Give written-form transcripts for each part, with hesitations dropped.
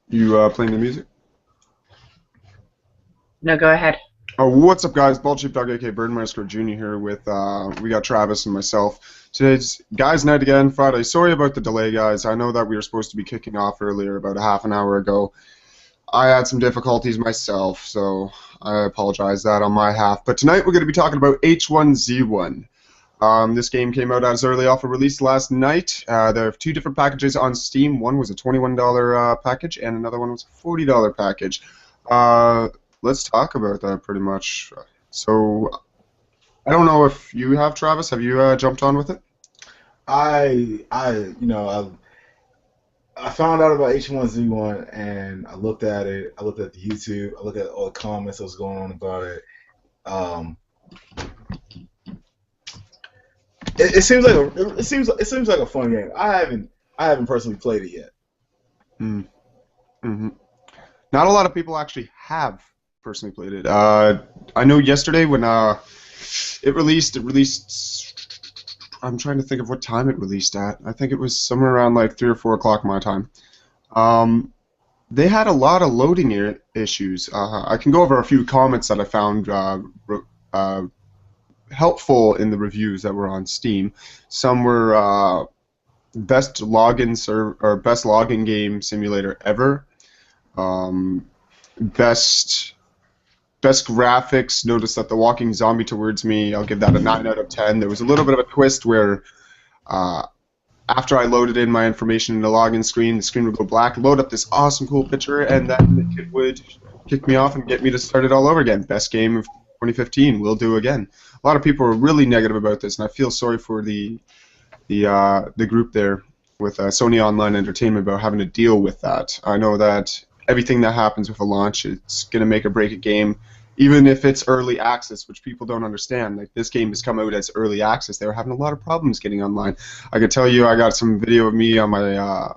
You playing the music? No, go ahead. Oh, what's up, guys? Bald Sheepdog, aka Birdmaster Jr. here with we got Travis and myself. Today's guys' night again, Friday. Sorry about the delay, guys. I know that we were supposed to be kicking off earlier, about a half an hour ago. I had some difficulties myself, so I apologize that on my half. But tonight we're going to be talking about h1z1. This game came out as early alpha release last night. There are two different packages on Steam. One was a $21 package, and another one was a $40 package. Uh, let's talk about that pretty much. So, I don't know if you have, Travis. Have you jumped on with it? I found out about H1Z1 and I looked at it. I looked at the YouTube. I looked at all the comments that was going on about it. Um, it seems like it seems like a fun game. I haven't personally played it yet. Mm. hmm Not a lot of people actually have personally played it. I know yesterday when it released. I'm trying to think of what time it released at. I think it was somewhere around like 3 or 4 o'clock my time. Um, they had a lot of loading issues. I can go over a few comments that I found uh, helpful in the reviews that were on Steam. Some were best login or best login game simulator ever. Um, best Best graphics. Notice that the walking zombie towards me, I'll give that a 9 out of 10. There was a little bit of a twist where uh, after I loaded in my information in the login screen, the screen would go black, load up this awesome cool picture, and then it would kick me off and get me to start it all over again. Best game of 2015, will do again. A lot of people are really negative about this, and I feel sorry for the group there with Sony Online Entertainment about having to deal with that. I know that everything that happens with a launch, it's going to make or break a game, even if it's early access, which people don't understand. Like, this game has come out as early access. They were having a lot of problems getting online. I could tell you, I got some video of me on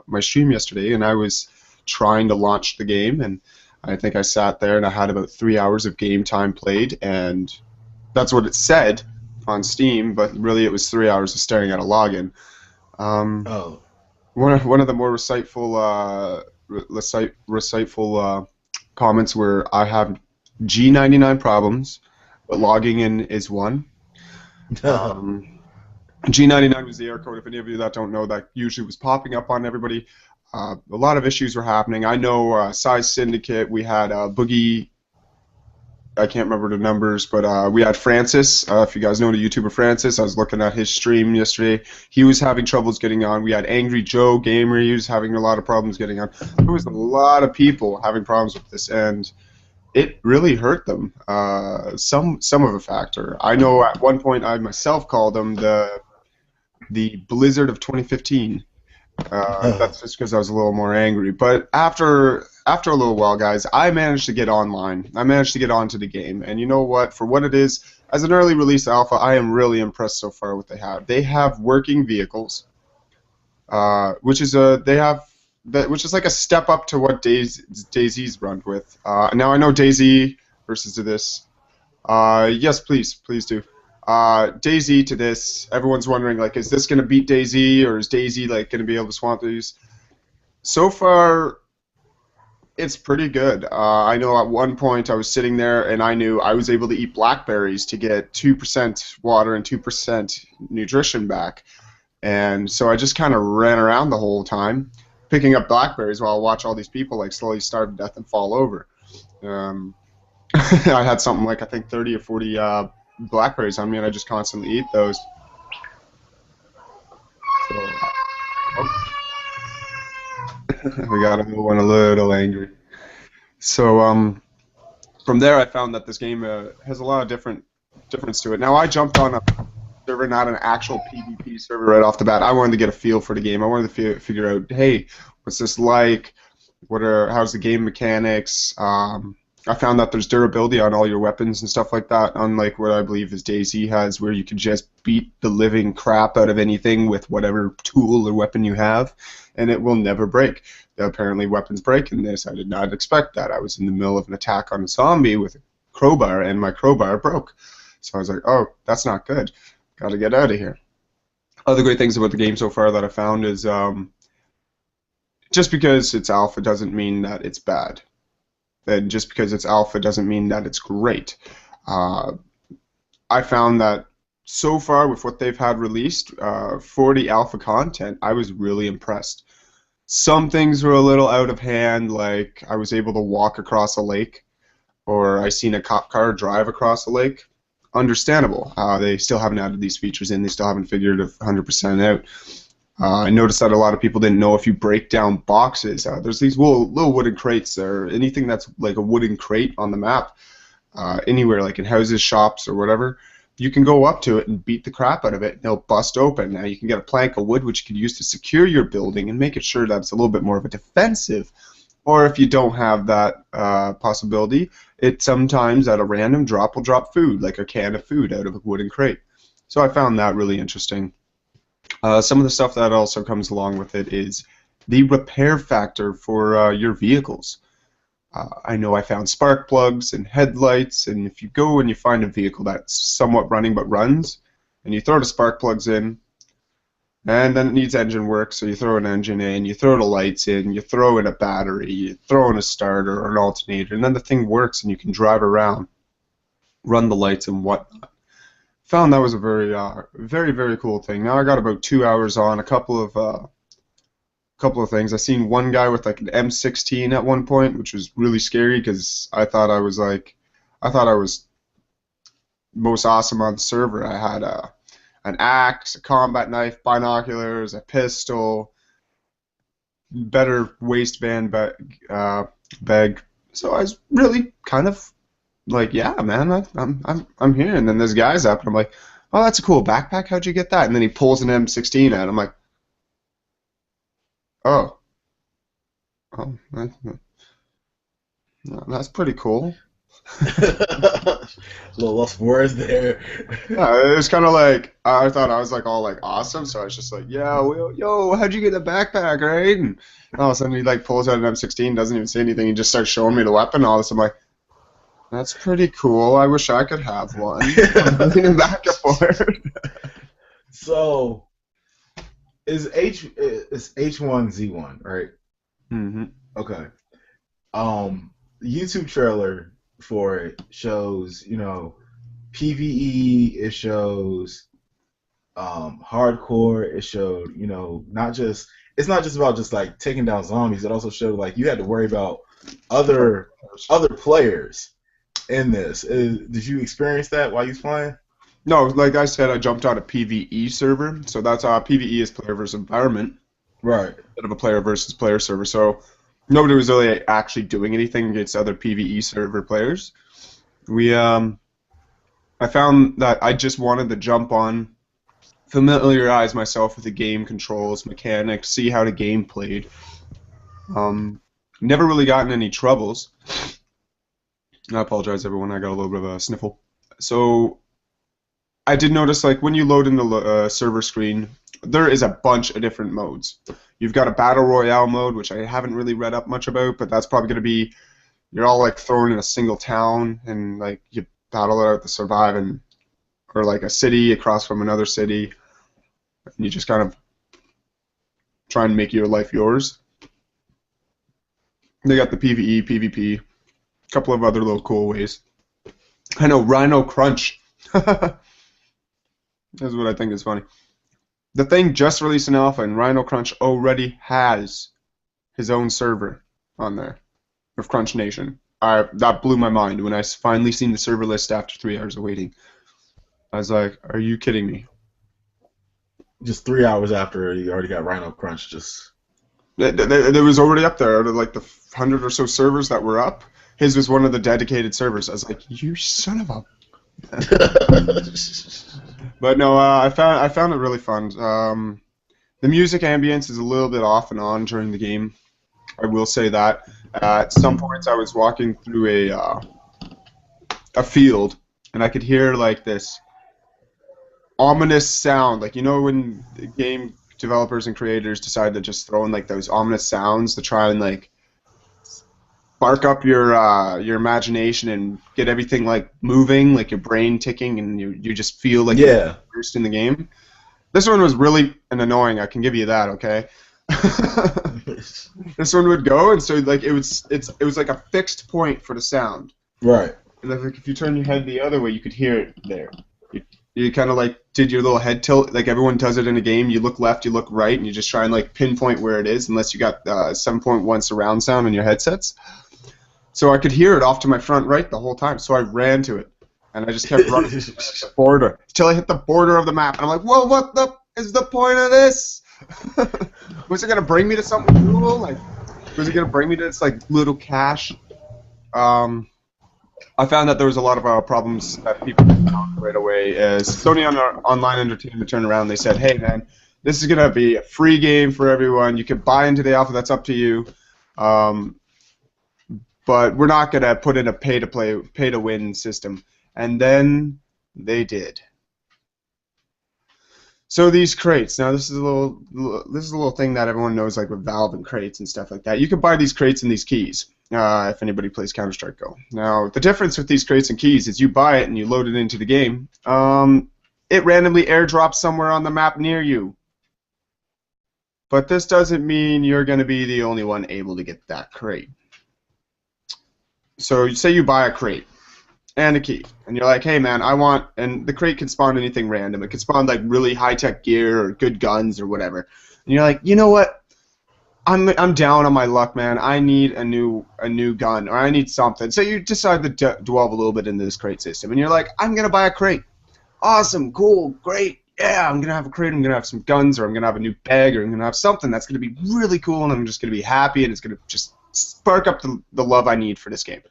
my stream yesterday, and I was trying to launch the game, and I think I sat there and I had about 3 hours of game time played, and that's what it said on Steam, but really it was 3 hours of staring at a login. Um, Oh, one of the more reciteful comments where I have G99 problems, but logging in is one. Um, G99 was the error code. If any of you that don't know, that usually was popping up on everybody. A lot of issues were happening. I know Size Syndicate, we had Boogie. I can't remember the numbers, but we had Francis. If you guys know the YouTuber Francis, I was looking at his stream yesterday. He was having troubles getting on. We had Angry Joe Gamer. He was having a lot of problems getting on. There was a lot of people having problems with this, and it really hurt them. Some of a factor. I know at one point I myself called them the Blizzard of 2015. That's just because I was a little more angry. But after a little while, guys, I managed to get online. I managed to get onto the game, and you know what? For what it is, as an early release alpha, I am really impressed so far with what they have. They have working vehicles, which is which is like a step up to what DayZ's run with. Now I know DayZ versus to this. Yes, please do. DayZ to this, everyone's wondering, like, is this going to beat DayZ, or is DayZ like going to be able to swamp these? So far, it's pretty good. I know at one point I was sitting there and I knew I was able to eat blackberries to get 2% water and 2% nutrition back. And so I just kind of ran around the whole time, picking up blackberries while I watch all these people like slowly starve to death and fall over. Um, I had something like, I think, 30 or 40 blackberries on me, and I just constantly eat those. So, oh, we got one a little angry. So from there, I found that this game has a lot of difference to it. Now, I jumped on a server, not an actual PvP server, right off the bat. I wanted to get a feel for the game. I wanted to figure out, hey, what's this like? How's the game mechanics? I found that there's durability on all your weapons and stuff like that, unlike what I believe is DayZ has, where you can just beat the living crap out of anything with whatever tool or weapon you have, and it will never break. Apparently weapons break in this. I did not expect that. I was in the middle of an attack on a zombie with a crowbar, and my crowbar broke. So I was like, oh, that's not good. Gotta get out of here. Other great things about the game so far that I found is just because it's alpha doesn't mean that it's bad. And just because it's alpha doesn't mean that it's great. Uh, I found that so far with what they've had released, for the alpha content, I was really impressed. Some things were a little out of hand, like I was able to walk across a lake, or I seen a cop car drive across a lake. Understandable. They still haven't added these features in. They still haven't figured it 100% out. I noticed that a lot of people didn't know if you break down boxes. There's these little wooden crates, or anything that's like a wooden crate on the map, anywhere, like in houses, shops, or whatever. You can go up to it and beat the crap out of it, and they'll bust open. Now you can get a plank of wood, which you can use to secure your building and make it sure that it's a little bit more of a defensive. Or if you don't have that possibility, it sometimes at a random drop will drop food, like a can of food out of a wooden crate. So I found that really interesting. Some of the stuff that also comes along with it is the repair factor for your vehicles. I know I found spark plugs and headlights, and if you go and you find a vehicle that's somewhat running but runs, and you throw the spark plugs in, and then it needs engine work, so you throw an engine in, you throw the lights in, you throw in a battery, you throw in a starter or an alternator, and then the thing works and you can drive around, run the lights and whatnot. Found that was a very, very, very cool thing. Now I got about 2 hours on a couple of things. I seen one guy with like an M16 at one point, which was really scary because I thought I was most awesome on the server. I had an axe, a combat knife, binoculars, a pistol, better waistband bag. So I was really kind of like, yeah, man, I'm here. And then there's guys up, and I'm like, oh, that's a cool backpack. How'd you get that? And then he pulls an M16 out. I'm like, oh, that's pretty cool. A little lost for words there. Yeah, it was kind of like I thought I was like all like awesome, so I was just like, yeah, well, yo, how'd you get a backpack, right? And all of a sudden he like pulls out an M16, doesn't even say anything, he just starts showing me the weapon. All of a sudden I'm like, that's pretty cool. I wish I could have one. I'm leaning back and forth. So, is h1z1, right? Mm-hmm. Okay. The YouTube trailer for it shows, PvE. It shows hardcore. It showed, it's not just about just like taking down zombies. It also showed like you had to worry about other players in this. Did you experience that while you was playing? No, like I said, I jumped on a PvE server, so that's PvE is player versus environment, right? Instead of a player versus player server. So nobody was really actually doing anything against other PvE server players. I found that I just wanted to jump on, familiarize myself with the game controls, mechanics, see how the game played. Never really gotten any troubles. I apologize, everyone. I got a little bit of a sniffle. So I did notice, like, when you load in the server screen, there is a bunch of different modes. You've got a battle royale mode, which I haven't really read up much about, but that's probably going to be you're all like thrown in a single town and like you battle it out to survive, or like a city across from another city, and you just kind of try and make your life yours. They got the PvE, PvP, a couple of other little cool ways. I know Rhino Crunch. That's what I think is funny. The thing just released an alpha, and Rhino Crunch already has his own server on there with Crunch Nation. That blew my mind when I finally seen the server list after 3 hours of waiting. I was like, are you kidding me? Just 3 hours after you already got Rhino Crunch, just... It was already up there. Out of like the 100 or so servers that were up, his was one of the dedicated servers. I was like, you son of a... But no, I found it really fun. The music ambience is a little bit off and on during the game. I will say that. At some points, I was walking through a field, and I could hear like this ominous sound. Like, you know, when the game developers and creators decide to just throw in like those ominous sounds to try and like spark up your imagination and get everything like moving, like your brain ticking, and you just feel like you're immersed in the game. This one was really annoying. I can give you that, okay? this one would go, and so like it was like a fixed point for the sound. Right. And then, like, if you turn your head the other way, you could hear it there. You kind of like did your little head tilt, like everyone does it in a game. You look left, you look right, and you just try and like pinpoint where it is, unless you got 7.1 surround sound in your headsets. So I could hear it off to my front right the whole time. So I ran to it, and I just kept running to the border until I hit the border of the map. And I'm like, "Whoa, what the is the point of this? Was it gonna bring me to something cool? Like, was it gonna bring me to this like little cache?" I found that there was a lot of problems that people found right away. As Sony Online Entertainment turned around, they said, "Hey, man, this is gonna be a free game for everyone. You can buy into the alpha. That's up to you. But we're not gonna put in a pay-to-win system." And then they did. So these crates. Now this is a little thing that everyone knows, like with Valve and crates and stuff like that. You can buy these crates and these keys. If anybody plays Counter-Strike Go. Now, the difference with these crates and keys is you buy it and you load it into the game. It randomly airdrops somewhere on the map near you. But this doesn't mean you're going to be the only one able to get that crate. So say you buy a crate and a key, and you're like, "Hey, man, I want," and the crate can spawn anything random. It can spawn like really high-tech gear or good guns or whatever. And you're like, "You know what? I'm down on my luck, man. I need a new gun, or I need something." So you decide to delve a little bit into this crate system, and you're like, "I'm gonna buy a crate. Awesome, cool, great. Yeah, I'm gonna have a crate. I'm gonna have some guns, or I'm gonna have a new bag, or I'm gonna have something that's gonna be really cool, and I'm just gonna be happy, and it's gonna just spark up the love I need for this game."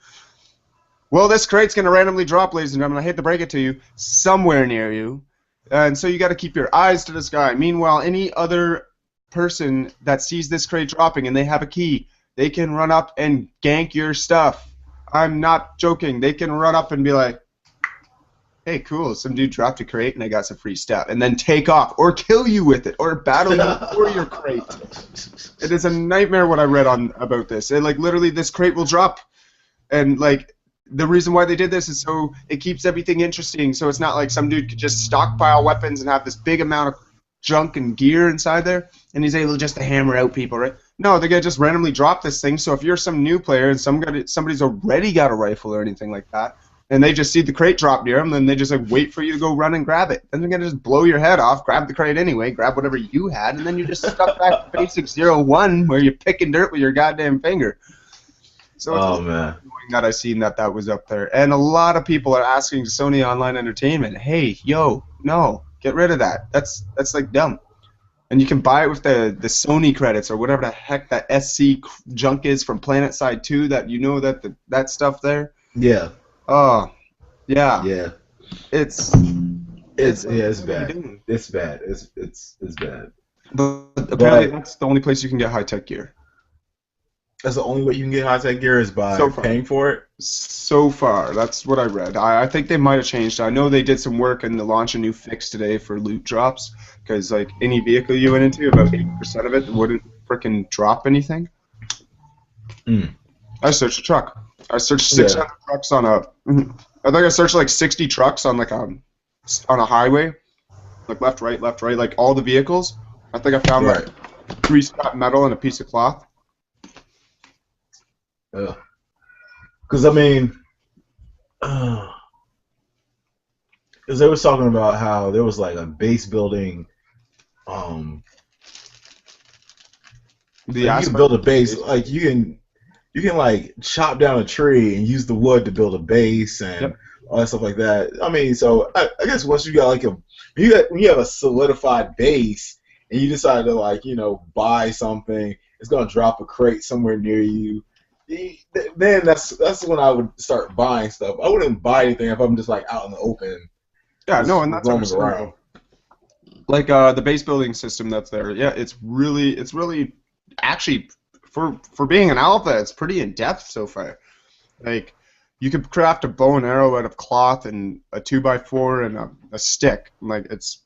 Well, this crate's gonna randomly drop, ladies and gentlemen. I hate to break it to you, somewhere near you, and so you got to keep your eyes to the sky. Meanwhile, any other person that sees this crate dropping and they have a key, they can run up and gank your stuff. I'm not joking. They can run up and be like, "Hey, cool, some dude dropped a crate and I got some free stuff," and then take off or kill you with it or battle you for your crate. It is a nightmare what I read about this. And like literally this crate will drop, and like the reason why they did this is so it keeps everything interesting. So it's not like some dude could just stockpile weapons and have this big amount of junk and gear inside there, and he's able just to hammer out people, right? No, they're gonna just randomly drop this thing. So if you're some new player and somebody's already got a rifle or anything like that, and they just see the crate drop near them, then they just like wait for you to go run and grab it. Then they're gonna just blow your head off, grab the crate anyway, grab whatever you had, and then you're just stuck back to basic 0-1 where you're picking dirt with your goddamn finger. So it's annoying that I seen that was up there, and a lot of people are asking Sony Online Entertainment, "Hey, yo, no. Get rid of that. That's like dumb." And you can buy it with the Sony credits or whatever the heck that SC junk is from Planet Side 2. That you know that stuff there. Yeah. Oh, yeah. Yeah. It's bad. It's bad. It's bad. But apparently that's the only place you can get high-tech gear. That's the only way you can get high-tech gear is by paying for it? So far, that's what I read. I think they might have changed. I know they did some work and they launched a new fix today for loot drops, because like any vehicle you went into, about 80% of it wouldn't frickin' drop anything. I searched a truck. I searched 600 trucks on a... I think I searched like 60 trucks on like on a highway, like left, right, like all the vehicles. I think I found like 3 scrap metal and a piece of cloth. Because I mean, because they was talking about how there was like a base building. You can build a base, like you can like chop down a tree and use the wood to build a base and all that stuff like that. I mean, so I guess once you got like when you have a solidified base and you decide to like buy something, it's gonna drop a crate somewhere near you. Then that's when I would start buying stuff. I wouldn't buy anything if I'm just like out in the open. Yeah, no, and that's around. Like the base building system that's there. Yeah, it's really actually for being an alpha, it's pretty in depth so far. Like you could craft a bow and arrow out of cloth and a 2x4 and a stick. Like it's.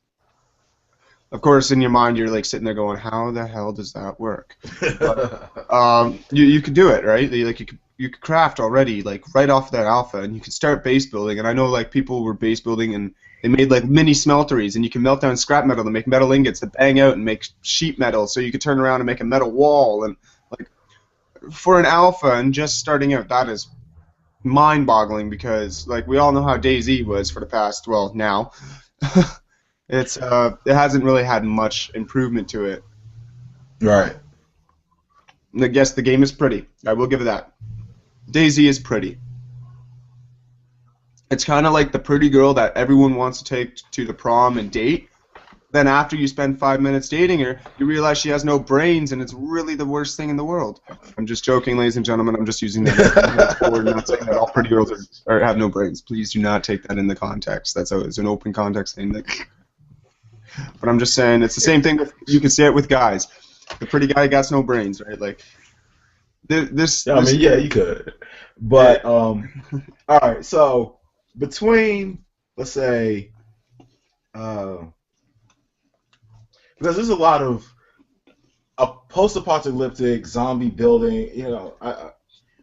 Of course, in your mind, you're like sitting there going, "How the hell does that work?" But, you could do it, right? You could craft already, like right off that alpha, and you could start base building. And I know like people were base building, and They made like mini smelteries, and you can melt down scrap metal to make metal ingots that bang out and make sheet metal. So you could turn around and make a metal wall. And like for an alpha and just starting out, that is mind-boggling because like we all know how DayZ was for the past, well, now. It hasn't really had much improvement to it. Right. I guess the game is pretty. I will give it that. DayZ is pretty. It's kind of like the pretty girl that everyone wants to take to the prom and date. Then after you spend 5 minutes dating her, you realize she has no brains, and it's really the worst thing in the world. I'm just joking, ladies and gentlemen. I'm just using that forward, not saying that all pretty girls have no brains. Please do not take that in the context. It's an open context thing. But I'm just saying it's the same thing. You can say it with guys. The pretty guy got no brains, right? Like this. Yeah, I mean, yeah, you could. But all right. So between, let's say, because there's a lot of a post-apocalyptic zombie building, you know,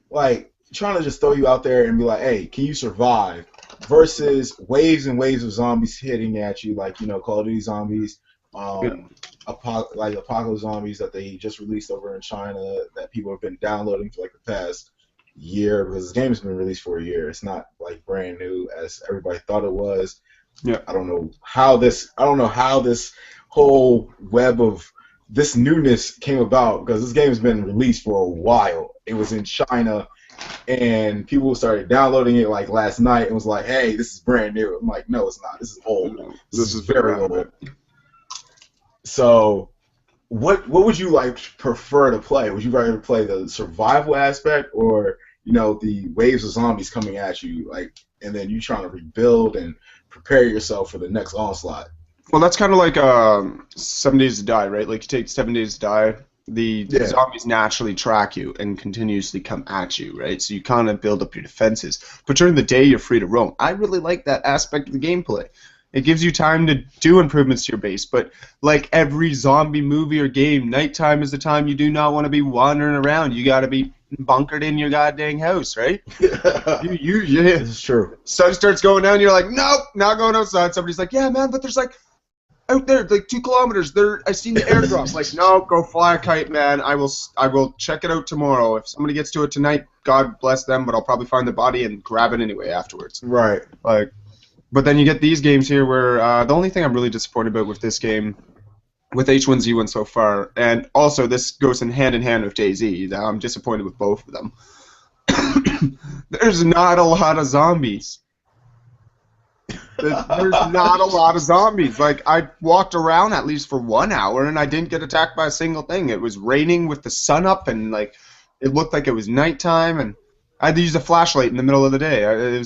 like trying to just throw you out there and be like, hey, can you survive? Versus waves and waves of zombies hitting at you, like, you know, Call of Duty zombies, like Apocalypse Zombies that they just released over in China that people have been downloading for like the past year because this game has been released for a year. It's not like brand new as everybody thought it was. Yeah. I don't know how this whole web of this newness came about because this game has been released for a while. It was in China. And people started downloading it like last night and was like, hey, this is brand new. I'm like, no, it's not. This is old. This is very old. So what would you like prefer to play? Would you rather play the survival aspect or, you know, the waves of zombies coming at you, like, and then you trying to rebuild and prepare yourself for the next onslaught? Well, that's kind of like 7 Days to Die, right? Like you take 7 Days to Die. The zombies naturally track you and continuously come at you, right? So you kind of build up your defenses. But during the day, you're free to roam. I really like that aspect of the gameplay. It gives you time to do improvements to your base. But like every zombie movie or game, nighttime is the time you do not want to be wandering around. You got to be bunkered in your goddamn house, right? Yeah. This is true. Sun starts going down, you're like, nope, not going outside. Somebody's like, yeah, man, but there's like out there, like 2 kilometers. I seen the airdrop. Like, no, go fly a kite, man. I will check it out tomorrow. If somebody gets to it tonight, God bless them. But I'll probably find the body and grab it anyway afterwards. Right. Like, but then you get these games here where the only thing I'm really disappointed about with this game, with H1Z1 so far, and also this goes in hand with DayZ. I'm disappointed with both of them. There's not a lot of zombies. There's not a lot of zombies. Like, I walked around at least for 1 hour, and I didn't get attacked by a single thing. It was raining with the sun up, and, like, it looked like it was nighttime, and I had to use a flashlight in the middle of the day.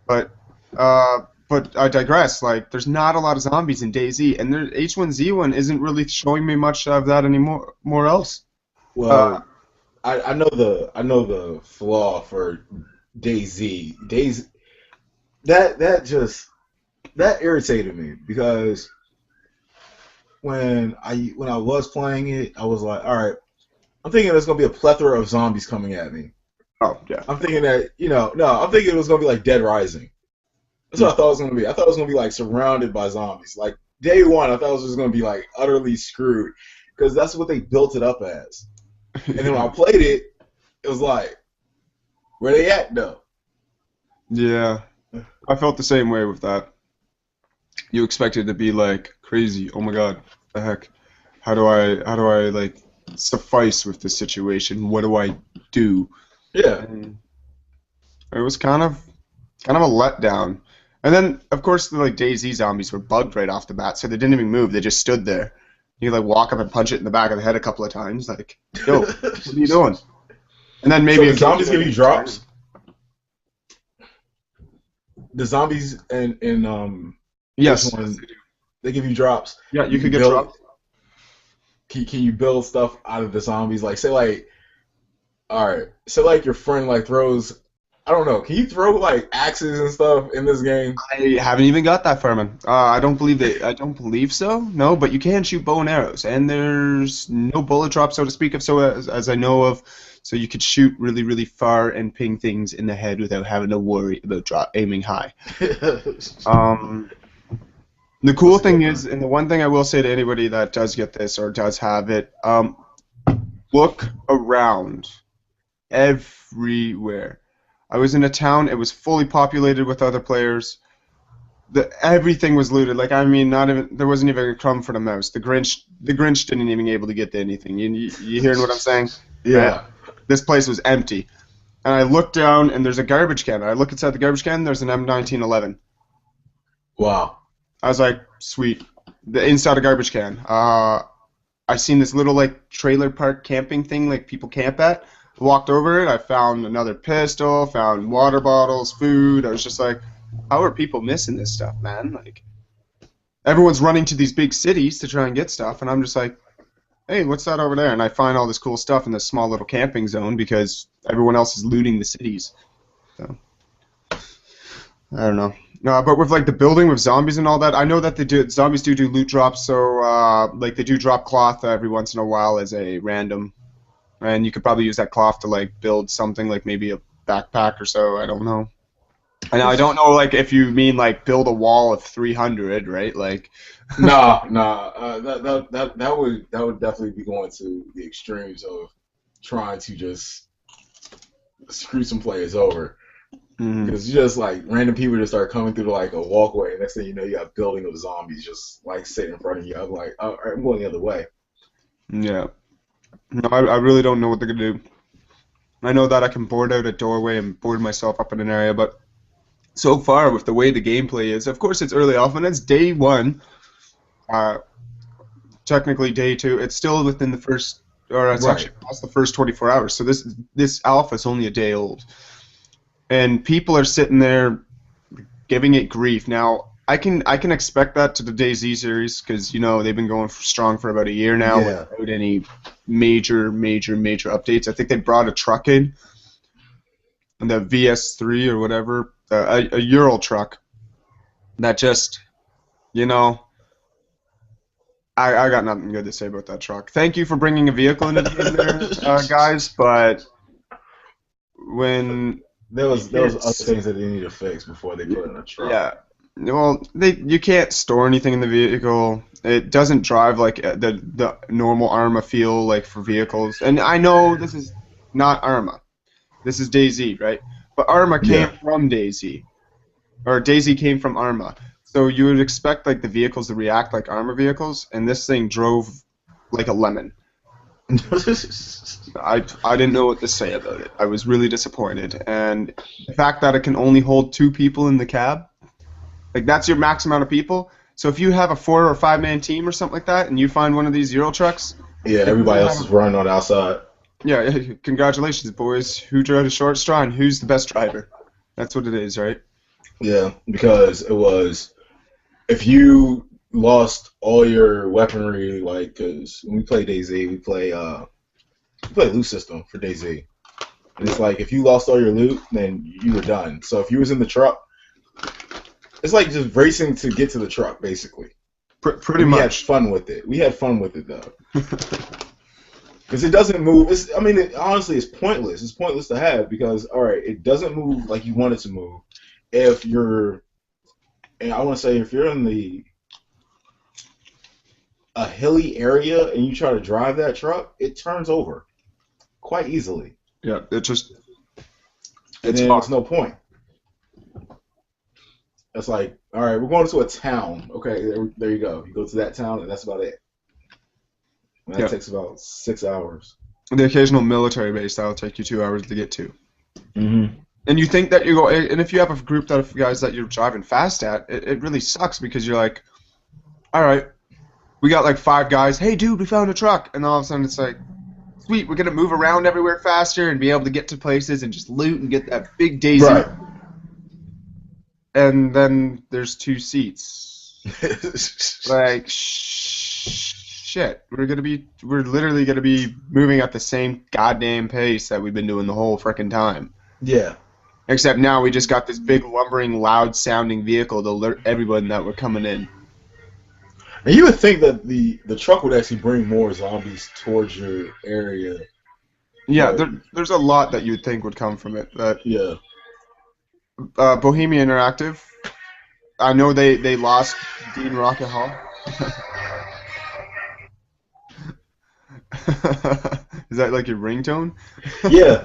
But I digress. Like, there's not a lot of zombies in DayZ, and H1Z1 isn't really showing me much of that anymore. More else. Well, I know the flaw for DayZ. That irritated me because when I was playing it, I was like, all right, I'm thinking there's gonna be a plethora of zombies coming at me. Oh yeah. I'm thinking that I'm thinking it was gonna be like Dead Rising. That's what I thought it was gonna be. I thought it was gonna be like surrounded by zombies. Like day one, I thought it was just gonna be like utterly screwed because that's what they built it up as. And then when I played it, it was like, where they at though? Yeah. I felt the same way with that. You expect it to be like crazy. Oh my god, the heck? How do I like suffice with this situation? What do I do? Yeah. And it was kind of a letdown. And then of course the like DayZ zombies were bugged right off the bat, so they didn't even move. They just stood there. You like walk up and punch it in the back of the head a couple of times, like, yo, what are you doing? And then maybe so the zombies give you drops. The zombies in yes, they give you drops. Yeah, you could get drops. Can you build stuff out of the zombies? Like, say like, all right, say like your friend like throws, I don't know, can you throw like axes and stuff in this game? I haven't even got that far, man. I don't believe so. No, but you can shoot bow and arrows, and there's no bullet drop, so to speak of, so as I know of. So you could shoot really, really far and ping things in the head without having to worry about aiming high. The cool That's a thing good one. is, and the one thing I will say to anybody that does get this or does have it, look around everywhere. I was in a town; it was fully populated with other players. Everything was looted. Like I mean, not even there wasn't even a crumb for the mouse. The Grinch didn't even able to get to anything. You hearing what I'm saying? Right? Yeah. This place was empty. And I look down, and there's a garbage can. I look inside the garbage can. There's an M1911. Wow. I was like, sweet. The inside a garbage can. I seen this little like trailer park camping thing, like people camp at. Walked over it. I found another pistol. Found water bottles, food. I was just like, how are people missing this stuff, man? Like everyone's running to these big cities to try and get stuff, and I'm just like, hey, what's that over there? And I find all this cool stuff in this small little camping zone because everyone else is looting the cities. So I don't know. No, but with like the building with zombies and all that, I know that they do. Zombies do loot drops, so like they do drop cloth every once in a while as a random, and you could probably use that cloth to like build something like maybe a backpack or so. I don't know. And I don't know like if you mean like build a wall of 300, right? Like Nah, nah. That would definitely be going to the extremes of trying to just screw some players over. mhm. Because you just like random people just start coming through like a walkway, and next thing you know, you have a building of zombies just like sitting in front of you. I'm like, all right, I'm going the other way. Yeah. No, I really don't know what they're gonna do. I know that I can board out a doorway and board myself up in an area, but so far with the way the gameplay is, of course it's early off and it's day one. Uh, Technically day two. It's still within the first, or it's Right. actually past the first 24 hours. So this alpha is only a day old, and people are sitting there giving it grief. Now I can expect that to the DayZ series because they've been going strong for about a year now Yeah. without any major updates. I think they brought a truck in, the VS3 or whatever, a Ural truck that just you know. I got nothing good to say about that truck. Thank you for bringing a vehicle into the game there, guys. But when There you was there was can't, other things that they need to fix before they put it in a truck. yeah, well, you can't store anything in the vehicle. It doesn't drive like the normal Arma feel like for vehicles. And I know this is not Arma. This is DayZ, right? But Arma came Yeah. from DayZ, or DayZ came from Arma. So you would expect like the vehicles to react like Arma vehicles, and this thing drove like a lemon. I didn't know what to say about it. I was really disappointed, and the fact that it can only hold 2 people in the cab, like that's your max amount of people. So if you have a 4 or 5 man team or something like that, and you find one of these Euro trucks, Yeah, it doesn't everybody else have. is running on the outside. Yeah, congratulations, boys. Who drove the short straw and who's the best driver? That's what it is, right? Yeah, because it was if you lost all your weaponry, like because when we play DayZ, we play loot system for DayZ, and it's Yeah. like if you lost all your loot, then you were done. So if you was in the truck, it's like just racing to get to the truck, basically. Pretty And we had much. fun with it. We had fun with it though, because it doesn't move. I mean, honestly, it's pointless. It's pointless to have because all right, it doesn't move like you want it to move. If you're, and I want to say, if you're in a hilly area and you try to drive that truck, it turns over quite easily, Yeah, and it's then fun. it's no point. It's like, all right, we're going to a town. Okay, there you go. You go to that town, and that's about it. And that Yeah, takes about 6 hours. the occasional military base that'll take you 2 hours to get to. Mm-hmm. And you think that you go, and if you have a group of guys that you're driving fast at, it really sucks because you're like, all right, we got like 5 guys. Hey, dude, we found a truck, and all of a sudden it's like, sweet, we're gonna move around everywhere faster and be able to get to places and just loot and get that big DayZ. Right. And then there's 2 seats. Like shit, we're literally gonna be moving at the same goddamn pace that we've been doing the whole frickin' time. Yeah. Except now we just got this big lumbering, loud-sounding vehicle to alert everyone that we're coming in. And you would think that the truck would actually bring more zombies towards your area. Yeah, But there's a lot that you'd think would come from it. But yeah. Bohemia Interactive, I know they lost Dean Rocket Hall. Is that like your ringtone? Yeah.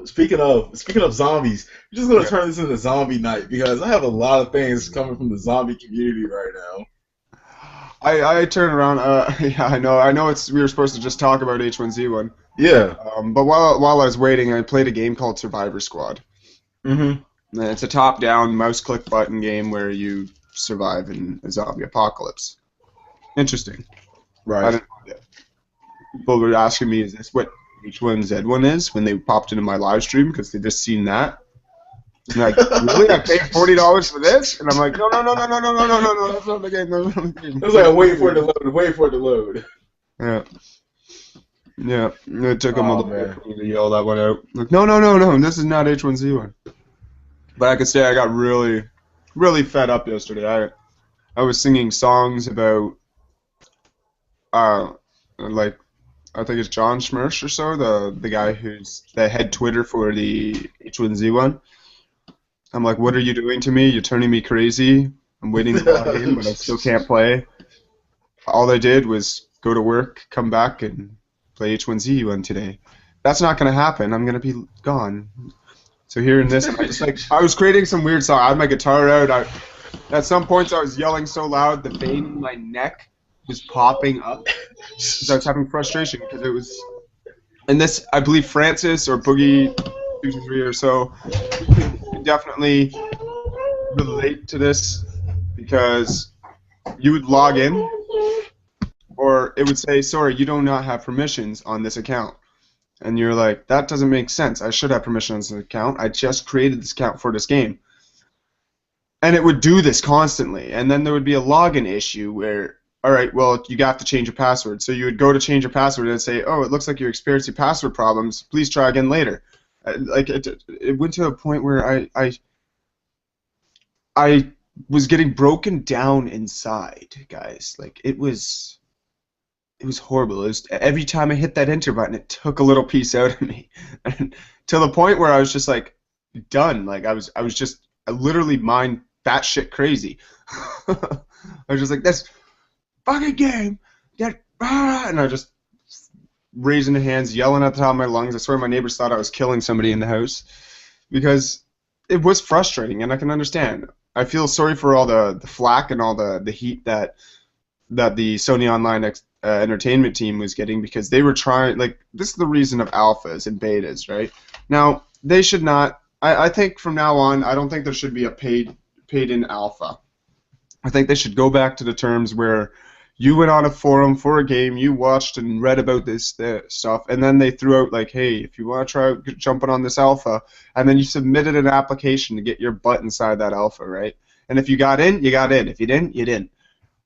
Speaking of zombies, we're just gonna Yeah. turn this into zombie night because I have a lot of things coming from the zombie community right now. I turn around. Yeah, I know. We were supposed to just talk about H1Z1. Yeah. But while I was waiting, I played a game called Survivor Squad. Mm-hmm. And it's a top-down mouse click button game where you survive in a zombie apocalypse. Interesting. I Right. don't. People were asking me, "Is this what H1Z1 is?" When they popped into my live stream because they just seen that. And like, really? I paid $40 for this? And I'm like, no, no, no, no, no, no, no, no, no, no, that's not the game. That's not the game. It was like waiting for it to load, waiting for it to load. Yeah, yeah. It took them a Oh little bit man. for me to yell that one out. Like, no, no, no, no, this is not H1Z1. But I could say I got really, really fed up yesterday. I was singing songs about, like, I think it's John Schmersh or so, the guy who's the head Twitter for the H1Z1. I'm like, what are you doing to me? You're turning me crazy. I'm waiting to log in, but I still can't play. All I did was go to work, come back, and play H1Z1 today. That's not going to happen. I'm going to be gone. So hearing this, I was creating some weird song. I had my guitar out. At some points, I was yelling so loud, the vein in my neck was popping up because I was having frustration because it was. And this, I believe, Francis or Boogie 223 or so can definitely relate to this because you would log in, or it would say, sorry, you do not have permissions on this account. And you're like, that doesn't make sense. I should have permissions on this account. I just created this account for this game. And it would do this constantly. And then there would be a login issue where, all right, well, you got to change your password. So you would go to change your password and say, oh, it looks like you're experiencing password problems. Please try again later. Like it went to a point where I was getting broken down inside, guys. Like it was horrible. It was, every time I hit that enter button, it took a little piece out of me, and to the point where I was just like done. Like I literally mind batshit crazy. I was just like, this fucking game, and I just raising the hands, yelling at the top of my lungs. I swear my neighbors thought I was killing somebody in the house because it was frustrating, and I can understand. I feel sorry for all the flack and all the heat that the Sony Online Entertainment team was getting because they were trying, like, this is the reason of alphas and betas, right? Now, they should not, I think from now on, I don't think there should be a paid-in alpha. I think they should go back to the terms where you went on a forum for a game, you watched and read about this stuff, and then they threw out, like, hey, if you want to try jumping on this alpha, and then you submitted an application to get your butt inside that alpha, right? And if you got in, you got in. If you didn't, you didn't.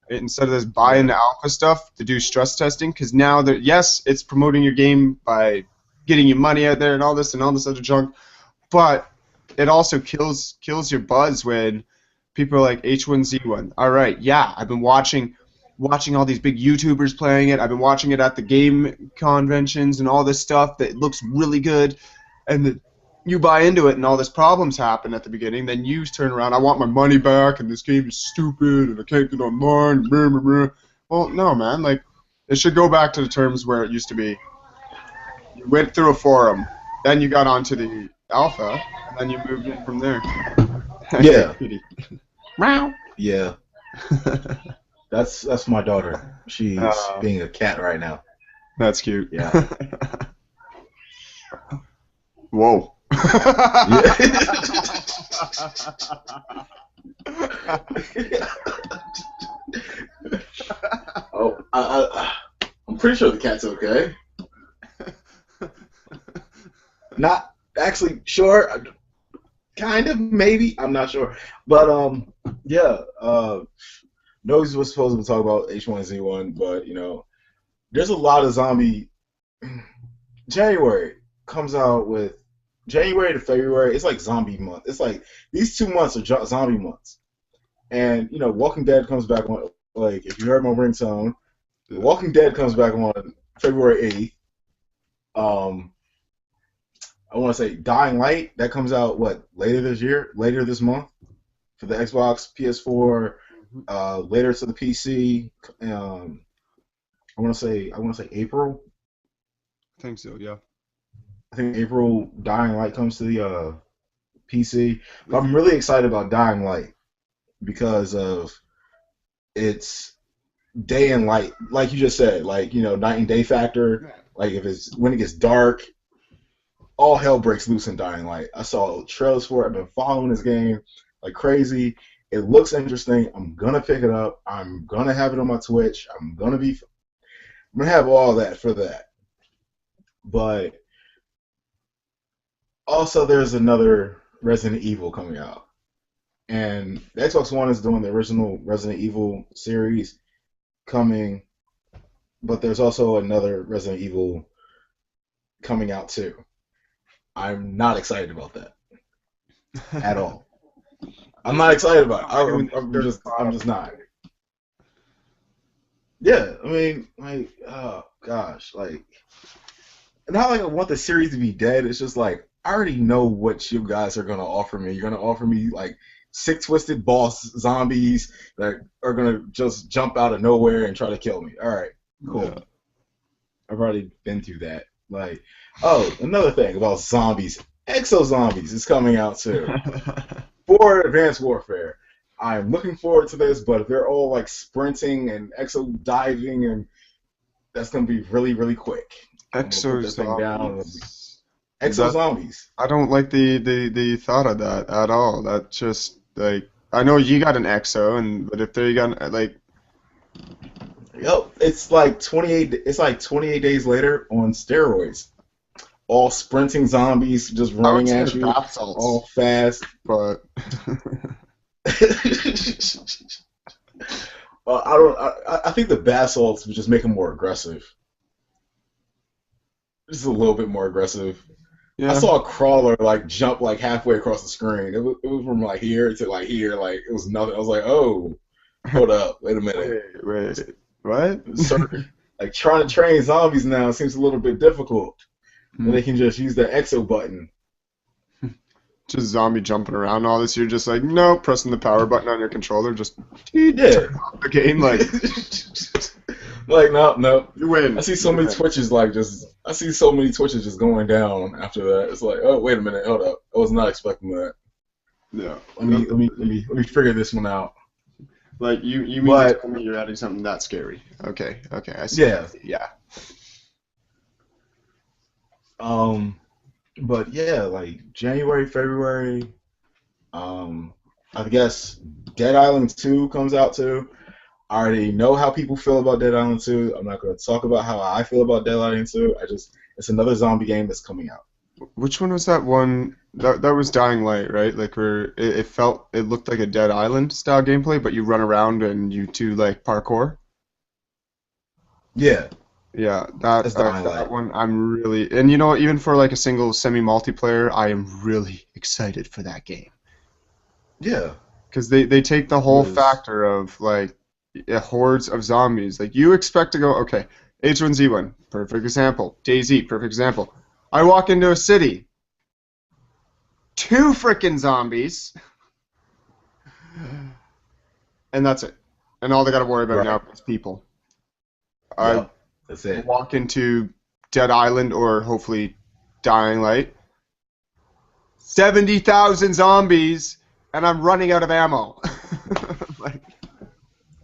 Instead of this buy into alpha stuff to do stress testing, because now that, yes, it's promoting your game by getting you money out there and all this other junk, but it also kills your buzz when people are like H1Z1. All right, yeah, I've been watching all these big YouTubers playing it. I've been watching it at the game conventions and all this stuff that looks really good, and you buy into it and all these problems happen at the beginning, then you turn around, I want my money back, and this game is stupid, and I can't get online, blah, blah, blah. Well, no, man, like, it should go back to the terms where it used to be. You went through a forum, then you got onto the alpha, and then you moved in from there. Yeah. Meow. Yeah. That's my daughter. She's being a cat right now. That's cute. Yeah. Whoa. Yeah. Oh, I'm pretty sure the cat's okay. Not actually sure. Kind of, maybe. I'm not sure. But yeah. Nosy was supposed to talk about H1Z1, but there's a lot of zombie. January comes out with January to February. It's like zombie month. It's like these 2 months are zombie months. And Walking Dead comes back on. Like if you heard my ringtone, Walking Dead comes back on February 8th. I want to say Dying Light that comes out later this month. for the Xbox, PS4, Mhm. later to the PC. I want to say April. I think so. Yeah. I think April Dying Light comes to the PC. But I'm really excited about Dying Light because of its day and light, like you just said, like night and day factor. Yeah. Like if it's when it gets dark, all hell breaks loose in Dying Light. I saw trailers for it. I've been following this game like crazy. It looks interesting. I'm gonna pick it up. I'm gonna have it on my Twitch. I'm gonna have all that for that. But also, there's another Resident Evil coming out, and the Xbox One is doing the original Resident Evil series coming, but there's also another Resident Evil coming out too. I'm not excited about that at all. I'm not excited about it. I'm just not. Yeah, I mean, like, oh gosh, like, not like I want the series to be dead. It's just like I already know what you guys are gonna offer me. You're gonna offer me like sick, twisted boss zombies that are gonna just jump out of nowhere and try to kill me. All right, cool. Yeah. I've already been through that. Like, oh, another thing about zombies, Exo Zombies is coming out too for Advanced Warfare. I'm looking forward to this, but they're all like sprinting and exo diving, and that's gonna be really, really quick. I'm gonna put Exo this thing down. zombies. Exo Zombies. I don't like the thought of that at all. That just like I know you got an EXO, but if they got like Yep, it's like 28. It's like 28 days later on steroids. All sprinting zombies just I would running say at you, bath salts, all fast. but I don't. I think the bath salts would just make them more aggressive. Just a little bit more aggressive. I yeah. saw a crawler like jump like halfway across the screen. It was from like here to like here. Like it was nothing. I was like, oh, hold up, wait a minute. Wait, what? Like trying to train zombies now seems a little bit difficult. When they can just use the exo button. Just zombie jumping around and all this. You're just like, no, pressing the power button on your controller, just Yeah. off the game. Like, like no. you win. I see so many twitches just going down after that. It's like, oh wait a minute, hold up. I was not expecting that. Yeah. Let me figure this one out. Like you mean to tell me you're adding something that scary? Okay, I see. Yeah. But yeah, like January, February, I guess Dead Island 2 comes out too. I already know how people feel about Dead Island 2. I'm not going to talk about how I feel about Dead Island 2. It's another zombie game that's coming out. Which one was that one? That was Dying Light, right? Like where it looked like a Dead Island style gameplay, but you run around and you do like parkour. Yeah, Yeah, that's Dying that Light. one I'm really, and you know what, even for like a single semi multiplayer, I am really excited for that game. Yeah, Because they take the whole was factor of like hordes of zombies. Like you expect to go, okay, H1Z1, perfect example. DayZ, perfect example. I walk into a city, two frickin' zombies, and that's it. And all they got to worry about right. now is people. I Yep, that's it. walk into Dead Island or hopefully Dying Light, 70,000 zombies, and I'm running out of ammo. like,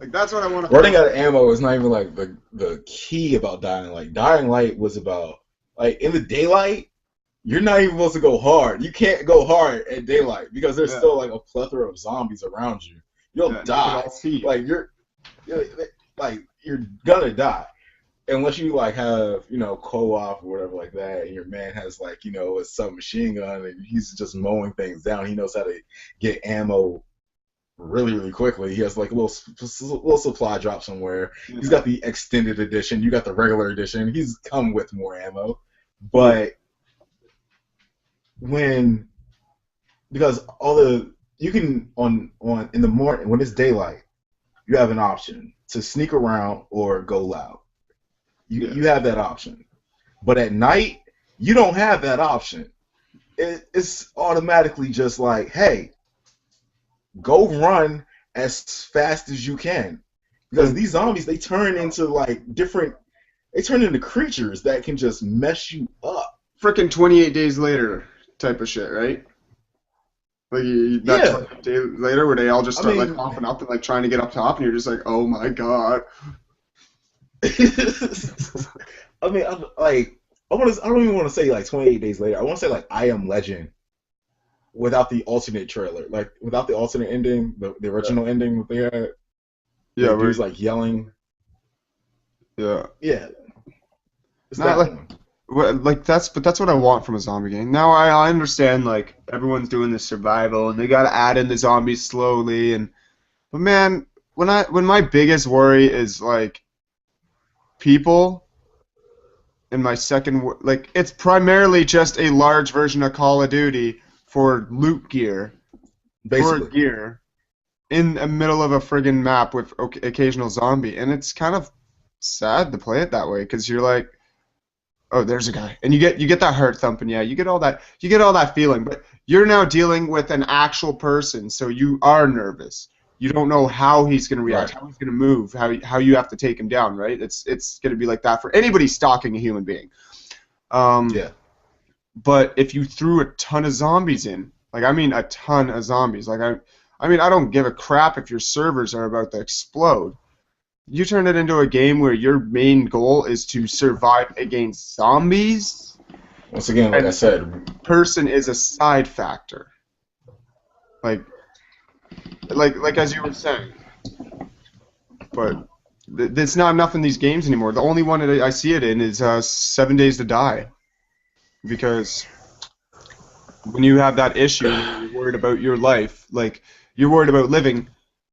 that's what I want to. Running out of ammo is not even like the key about Dying Light. Dying Light was about like in the daylight, you're not even supposed to go hard. You can't go hard at daylight because there's still like a plethora of zombies around you. You'll die. Like you're gonna die unless you like have co-op or whatever like that, and your man has like a submachine gun and he's just mowing things down. He knows how to get ammo really, really quickly. He has like a little supply drop somewhere. Yeah. He's got the extended edition. You got the regular edition. He's come with more ammo, but because you can on in the morning when it's daylight, you have an option to sneak around or go loud. You have that option, but at night you don't have that option. It's automatically just like, hey, go run as fast as you can. Because these zombies, they turn into creatures that can just mess you up. Freaking 28 days later type of shit, right? Like that Yeah. 28 days later where they all just start I like mean, popping up and like trying to get up top and you're just like, oh my god. I mean, I don't even want to say like 28 days later. I want to say like I Am Legend without the alternate trailer, like without the alternate ending, the original ending that they had. Yeah, dude's like yelling. Yeah. Yeah. It's Not that like, one. but that's what I want from a zombie game. Now I understand like everyone's doing this survival and they gotta add in the zombies slowly but man, when my biggest worry is like people and my like it's primarily just a large version of Call of Duty for loot gear. Basically. For gear in the middle of a friggin' map with occasional zombie, and it's kind of sad to play it that way because you're like, oh, there's a guy, and you get that heart thumping, yeah, you get all that feeling, but you're now dealing with an actual person, so you are nervous. You don't know how he's gonna react, Right. how he's gonna move, how you have to take him down, right? It's gonna be like that for anybody stalking a human being. Yeah. But if you threw a ton of zombies in, like I mean a ton of zombies, like I mean I don't give a crap if your servers are about to explode. You turn it into a game where your main goal is to survive against zombies. Once again, like I said, Person is a side factor. Like as you were saying. But there's not enough in these games anymore. The only one that I see it in is 7 Days to Die. Because when you have that issue, you're worried about your life, like you're worried about living.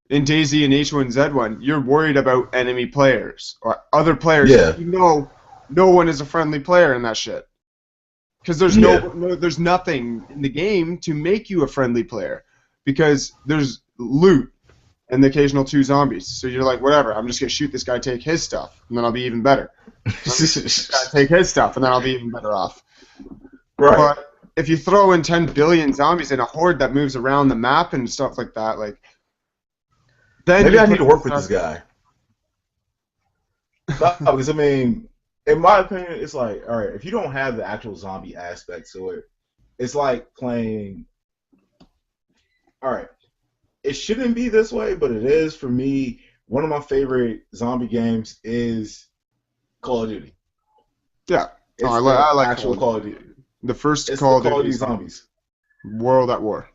In DayZ and h1z1, you're worried about enemy players or other players. Yeah. You know, no one is a friendly player in that shit. Because there's there's nothing in the game to make you a friendly player. Because there's loot and the occasional 2 zombies. So you're like, whatever, I'm just gonna shoot this guy, take his stuff, and then I'll be even better. Take his stuff, and then I'll be even better off. Right. But if you throw in 10 billion zombies in a horde that moves around the map and stuff like that, like, then maybe I need to work with this guy. No, because I mean, in my opinion, it's like, all right, if you don't have the actual zombie aspect to it, it's like playing. All right, it shouldn't be this way, but it is for me. One of my favorite zombie games is Call of Duty. Yeah, it's I like actual Call of Duty. The first It's Call of Duty Duty Zombies. World at War.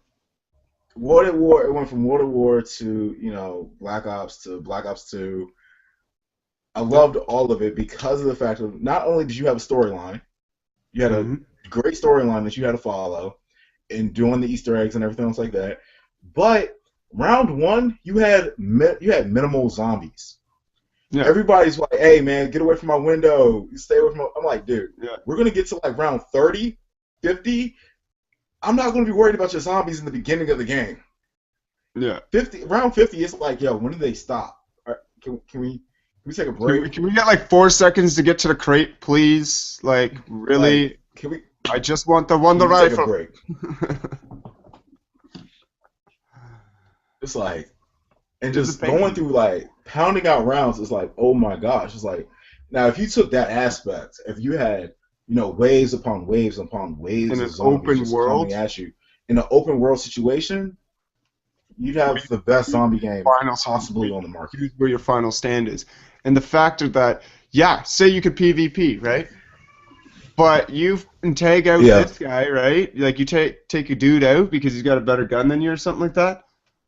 World at War. It went from World at War to Black Ops to Black Ops 2. I loved all of it because of the fact of not only did you have a storyline, you had a great storyline that you had to follow, and doing the Easter eggs and everything else like that. But round 1, you had minimal zombies. Yeah. Everybody's like, "Hey man, get away from my window. Stay away from my..." I'm like, dude, we're gonna get to like round 30, 50. I'm not gonna be worried about your zombies in the beginning of the game. Yeah. Round 50 is like, yo, when do they stop? Right, can we take a break? Can we get like 4 seconds to get to the crate, please? Like, really? Like, can we? I just want the rifle. Take a break. It's like, and just going through like pounding out rounds is like, oh my gosh! It's like, now if you took that aspect, if you had waves upon waves upon waves in of an zombies open world coming at you in an open world situation, you'd have the best zombie game possibly on the market. Where your final stand is, and the factor that say you could PvP, right? But you can tag out this guy, right? Like you take a dude out because he's got a better gun than you or something like that.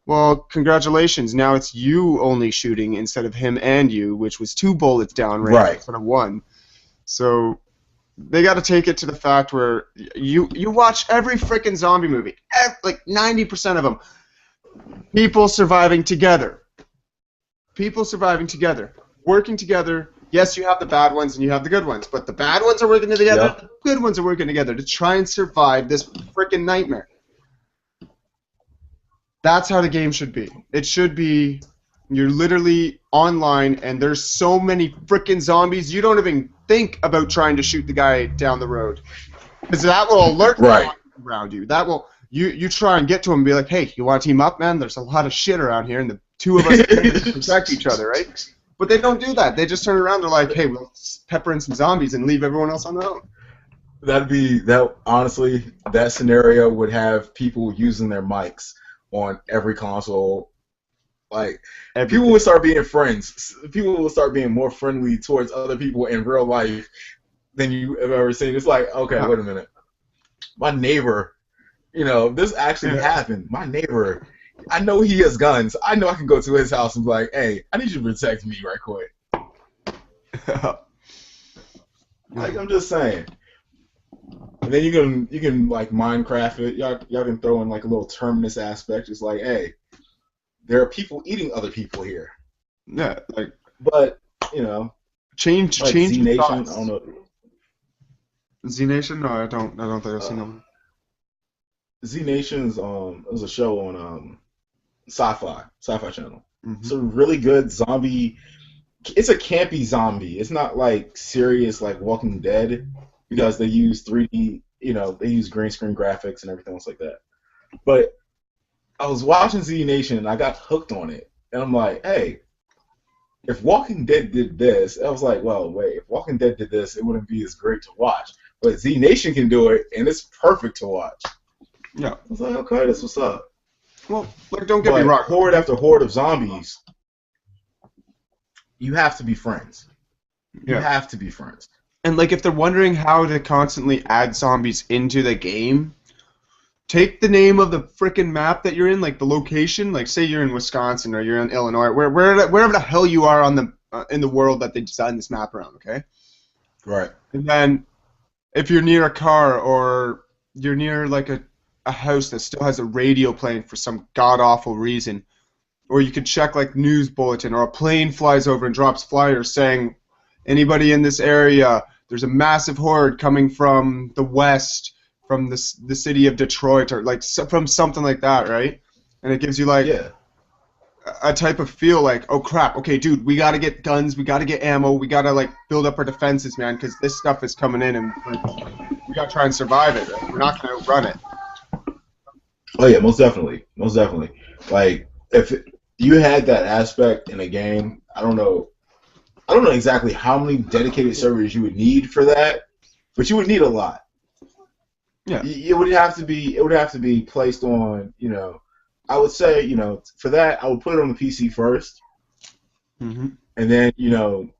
Well, congratulations. Now it's you only shooting instead of him and you, which was 2 bullets down range instead of 1. So they got to take it to the fact where you watch every freaking zombie movie, like 90% of them, people surviving together. People surviving together, working together. Yes, you have the bad ones and you have the good ones, but the bad ones are working together, the good ones are working together to try and survive this freaking nightmare. That's how the game should be. It should be you're literally online and there's so many freaking zombies you don't even think about trying to shoot the guy down the road. Because that will alert around you. you try and get to him and be like, hey, you want to team up, man? There's a lot of shit around here, and the two of us can protect each other, right? But they don't do that. They just turn around. They're like, hey, we'll pepper in some zombies and leave everyone else on their own. Honestly, that scenario would have people using their mics on every console. Like, people would start being friends. People will start being more friendly towards other people in real life than you have ever seen. It's like, okay, wait a minute. My neighbor, this actually happened. My neighbor, I know he has guns. I know I can go to his house and be like, hey, I need you to protect me right quick. Like, I'm just saying. And then you can like Minecraft it. Y'all can throw in like a little terminus aspect. It's like, hey, there are people eating other people here. Yeah, like. But change like change. Z-Nation, I don't know. Z-Nation? No, I don't think I've seen them. Z-Nation's it was a show on Sci-Fi Channel. Mm-hmm. It's a really good zombie. It's a campy zombie. It's not like serious like Walking Dead because they use 3D. They use green screen graphics and everything else like that. But I was watching Z-Nation and I got hooked on it, and I'm like, hey, if Walking Dead did this, I was like, well, wait, if Walking Dead did this, it wouldn't be as great to watch. But Z-Nation can do it, and it's perfect to watch. Yeah. I was like, okay, that's what's up. Well, like, don't get me wrong. Horde after horde of zombies, you have to be friends. You have to be friends. And, like, if they're wondering how to constantly add zombies into the game, take the name of the frickin' map that you're in, like the location. Like, say you're in Wisconsin or you're in Illinois, wherever the hell you are on in the world that they designed this map around, okay? Right. And then if you're near a car or you're near, like, a house that still has a radio playing for some god-awful reason, or you could check, like, news bulletin, or a plane flies over and drops flyers saying, anybody in this area, there's a massive horde coming from the west, from the city of Detroit, or like from something like that, right? And it gives you like a type of feel like, oh crap, okay, dude, we gotta get guns, we gotta get ammo, we gotta like build up our defenses, man, because this stuff is coming in, and we gotta try and survive it. Right? We're not gonna outrun it. Oh yeah, most definitely. Like if you had that aspect in a game, I don't know exactly how many dedicated servers you would need for that, but you would need a lot. Yeah. It would have to be placed on, I would say, for that, I would put it on the PC first, and then,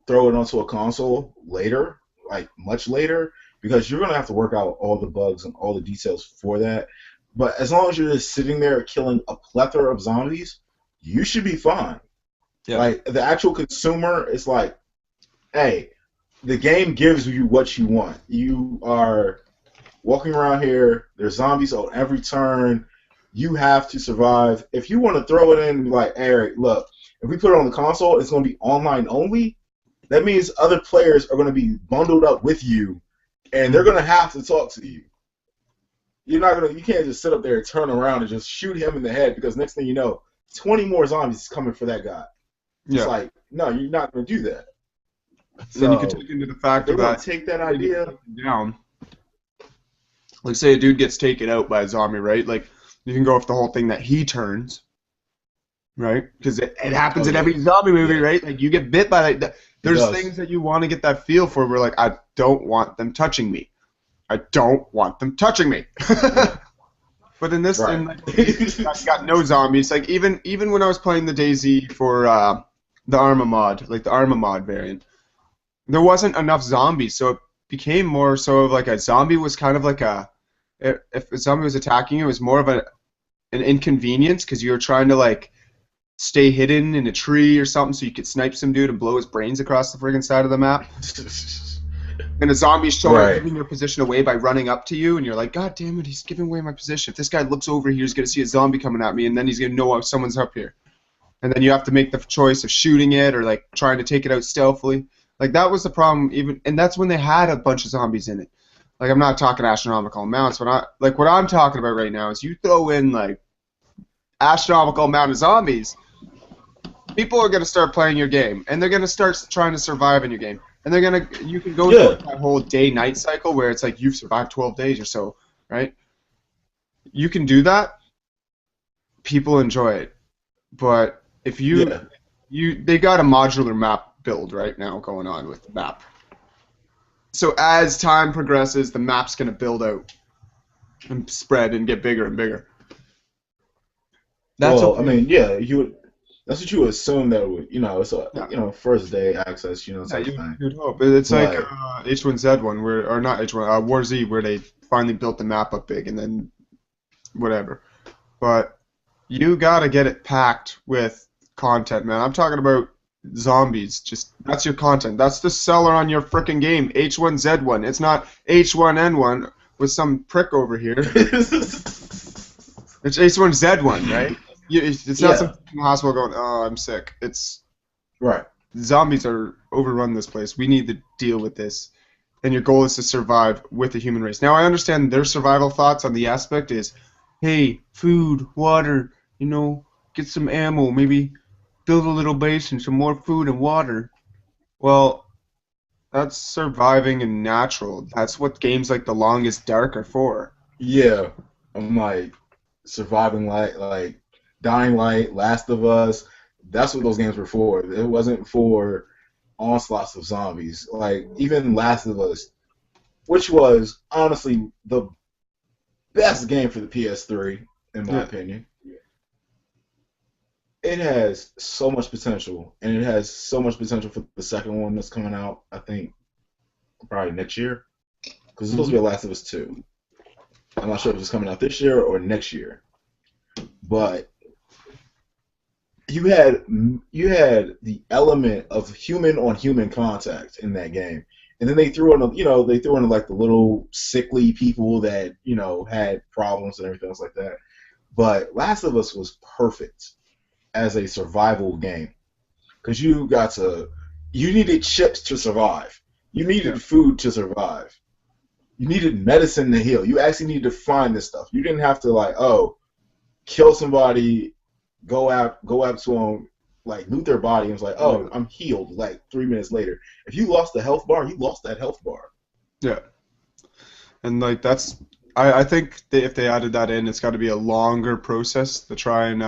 throw it onto a console later, like much later, because you're going to have to work out all the bugs and all the details for that. But as long as you're just sitting there killing a plethora of zombies, you should be fine. Yeah. Like, the actual consumer is like, hey, the game gives you what you want. You are walking around here, there's zombies on every turn. You have to survive. If you want to throw it in, like, hey, Eric, look, if we put it on the console, it's going to be online only. That means other players are going to be bundled up with you, and they're going to have to talk to you. You can't just sit up there and turn around and just shoot him in the head, because next thing you know, 20 more zombies is coming for that guy. It's like, no, you're not going to do that. So then you can take into the fact that take that idea down. Like, say a dude gets taken out by a zombie, right? Like, you can go off the whole thing that he turns, right? Because it happens in every zombie movie, right? Like, you get bit by that. There's things that you want to get that feel for where, like, I don't want them touching me. I don't want them touching me. But in this, you got no zombies. Like, even when I was playing the DayZ for the Arma mod, like the Arma mod variant, there wasn't enough zombies, so it became more so of like a zombie was kind of like if a zombie was attacking you, it was more of an inconvenience because you were trying to like stay hidden in a tree or something so you could snipe some dude and blow his brains across the friggin' side of the map. And a zombie's showing giving your position away by running up to you, and you're like, God damn it, he's giving away my position. If this guy looks over here, he's gonna see a zombie coming at me, and then he's gonna know someone's up here. And then you have to make the choice of shooting it or like trying to take it out stealthily. Like, that was the problem, and that's when they had a bunch of zombies in it. Like, I'm not talking astronomical amounts, but what I'm talking about right now is you throw in like astronomical amount of zombies, people are gonna start playing your game, and they're gonna start trying to survive in your game, and you can go through that whole day-night cycle where it's like you've survived 12 days or so, right? you can do that. People enjoy it, but if Yeah. they got a modular map build right now going on with the map. So as time progresses, the map's gonna build out and spread and get bigger and bigger. That's Well, I okay. mean, yeah, you would. That's what you would assume that would, it's a, Yeah, first day access, yeah, type thing. you'd hope. It's like But H1Z1 where, or not H1, War Z where they finally built the map up big and then whatever. But you gotta get it packed with content, man. I'm talking about zombies. Just that's your content. That's the seller on your frickin' game. H1Z1. It's not H1N1 with some prick over here. It's H1Z1, right? It's not some yeah, hospital going, oh, I'm sick. It's right. zombies are overrun this place. We need to deal with this. And your goal is to survive with the human race. Now, I understand their survival thoughts on the aspect is, hey, food, water, get some ammo, maybe build a little base and some more food and water. Well, that's surviving and natural. That's what games like The Longest Dark are for. Yeah, I'm like surviving light, like Dying Light, Last of Us. That's what those games were for. It wasn't for onslaughts of zombies. Like even Last of Us, which was honestly the best game for the PS3, in my Yeah. opinion. It has so much potential, and it has so much potential for the second one that's coming out. I think probably next year, because it's supposed to Hmm. be a Last of Us 2. I'm not sure if it's coming out this year or next year, but you had the element of human on human contact in that game, and then they threw in like the little sickly people that had problems and everything else like that. But Last of Us was perfect as a survival game because you needed chips to survive, you Yeah. needed food to survive, you needed medicine to heal. You actually needed to find this stuff. You didn't have to kill somebody, go out to them, like loot their body, and it's like, Yeah. oh, I'm healed. Like 3 minutes later, if you lost the health bar, you lost that health bar. Yeah. And like that's, I think if they added that in, it's got to be a longer process to try and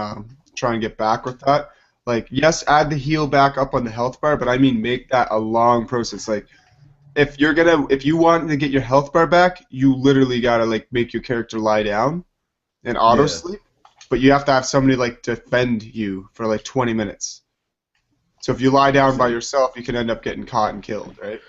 get back with that. Like, yes, add the heal back up on the health bar, but I mean make that a long process. Like, if you want to get your health bar back, you literally gotta like make your character lie down and auto Yeah. sleep, but you have to have somebody like defend you for like 20 minutes. So if you lie down by See, yourself, you can end up getting caught and killed, right?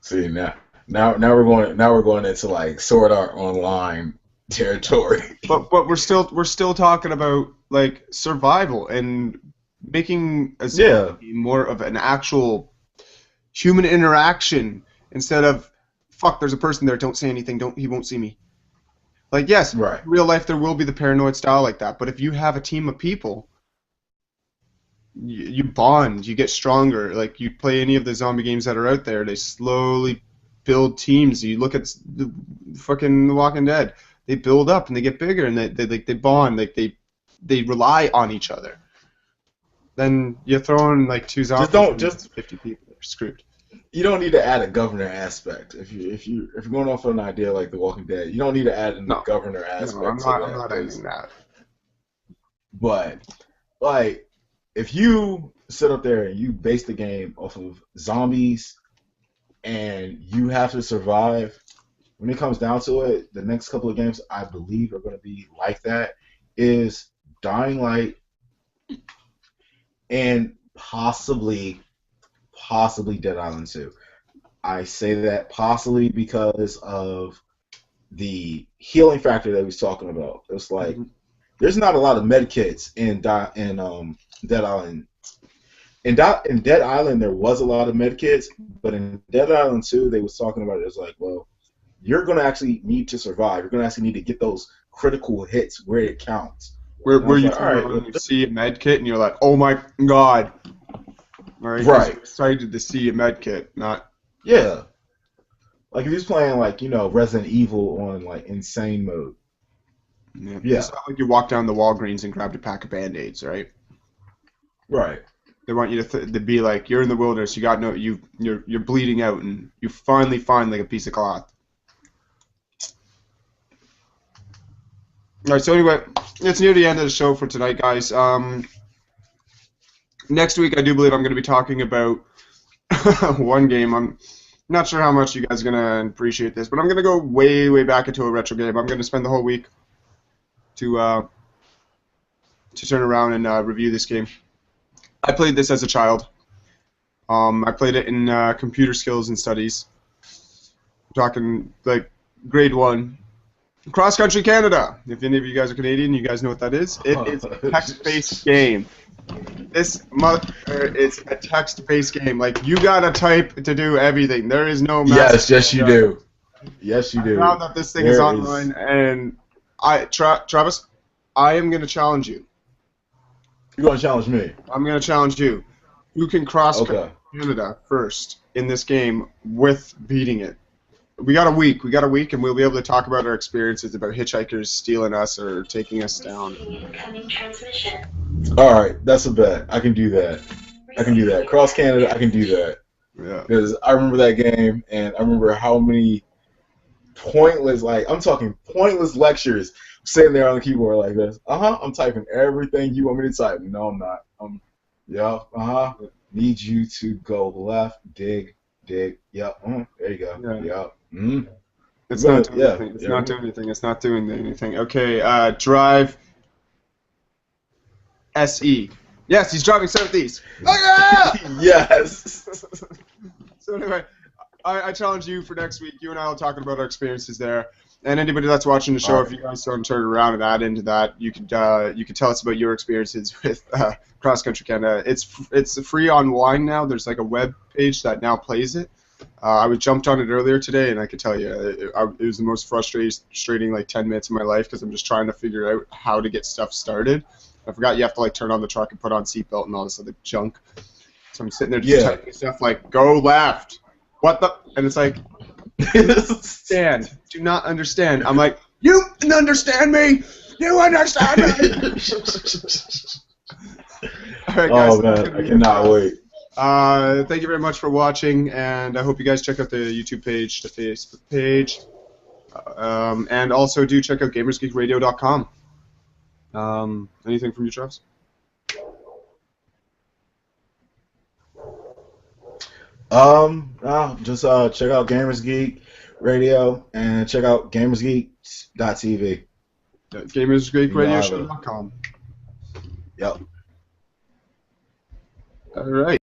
see now we're going into like Sword Art Online territory. But we're still talking about like survival and making a zombie Yeah. more of an actual human interaction instead of fuck. There's a person there. Don't say anything. Don't He won't see me. Like yes, in Right. real life there will be the paranoid style like that. But if you have a team of people, you bond. You get stronger. Like you play any of the zombie games that are out there, they slowly build teams. You look at the fucking The Walking Dead. They build up and they get bigger and they bond. Like they rely on each other. Then you throw in like two Just zombies don't and just it's 50 people. You're screwed. You don't need to add a governor aspect. If you're going off of an idea like The Walking Dead, you don't need to add in the No, governor no, I'm aspect to not. I'm that. not ending Because, that. but like, if you sit up there and you base the game off of zombies and you have to survive, when it comes down to it, the next couple of games I believe are going to be like that. Is Dying Light and possibly Dead Island 2. I say that possibly because of the healing factor that we was talking about. It's like Mhm. there's not a lot of med kits in Dead Island. In Dead Island there was a lot of med kits, but in Dead Island 2 they was talking about it as like, well, you're gonna actually need to survive. You're gonna actually need to get those critical hits where it counts. And I Where was you like, all turn right, around well, and you see a med kit and you're like, oh my god, all right, because right, you're excited to see a med kit, not yeah. Like if he's playing like Resident Evil on like insane mode, yeah. yeah, It's not like you walk down the Walgreens and grabbed a pack of Band-Aids, right? right. They want you to be like you're in the wilderness, you got no you're bleeding out and you finally find like a piece of cloth. All right. So anyway, it's near the end of the show for tonight, guys. Next week, I do believe I'm going to be talking about one game. I'm not sure how much you guys are going to appreciate this, but I'm going to go way, way back into a retro game. I'm going to spend the whole week to turn around and review this game. I played this as a child. I played it in computer skills and studies. I'm talking like grade 1. Cross Country Canada. If any of you guys are Canadian, you guys know what that is. It is a text-based game. It's a text-based game. Like, you gotta type to do everything. There is no Yes, you do. Yes, you do. I found that this thing is online, and Travis, I am gonna challenge you. You're gonna challenge me. I'm gonna challenge you. Who can cross Canada first in this game with beating it? We got a week. And we'll be able to talk about our experiences about hitchhikers stealing us or taking us down. All right, that's a bet. I can do that. Cross Canada, I can do that. Yeah. Because I remember that game, and I remember how many pointless, I'm talking pointless lectures sitting there on the keyboard like this. I'm typing everything you want me to type. No, I'm not. Need you to go left, dig. Yep. There you go. Yeah. Yep. It's not doing anything. It's not doing anything. Okay, drive SE. Yes, he's driving Southeast. Oh, yeah! Yes. So anyway, I challenge you for next week. You and I will talk about our experiences there. And anybody that's watching the show, if you guys don't turn around and add into that, you could tell us about your experiences with Cross Country Canada. It's free online now. There's like a web page that now plays it. I jumped on it earlier today, and I could tell you it was the most frustrating like 10 minutes of my life because I'm just trying to figure out how to get stuff started. I forgot you have to like turn on the truck and put on seatbelt and all this other junk. So I'm sitting there just typing stuff like "go left," what the, and it's like, do not understand. I'm like, you understand me? You understand me? All right, guys. Oh man, I cannot wait. Thank you very much for watching, and I hope you guys check out the YouTube page, the Facebook page, and also do check out GamersGeekRadio.com. Anything from you, Travis? Just check out Gamers Geek Radio and check out GamersGeek.tv. GamersGeekRadioshow.com. Yep. All right.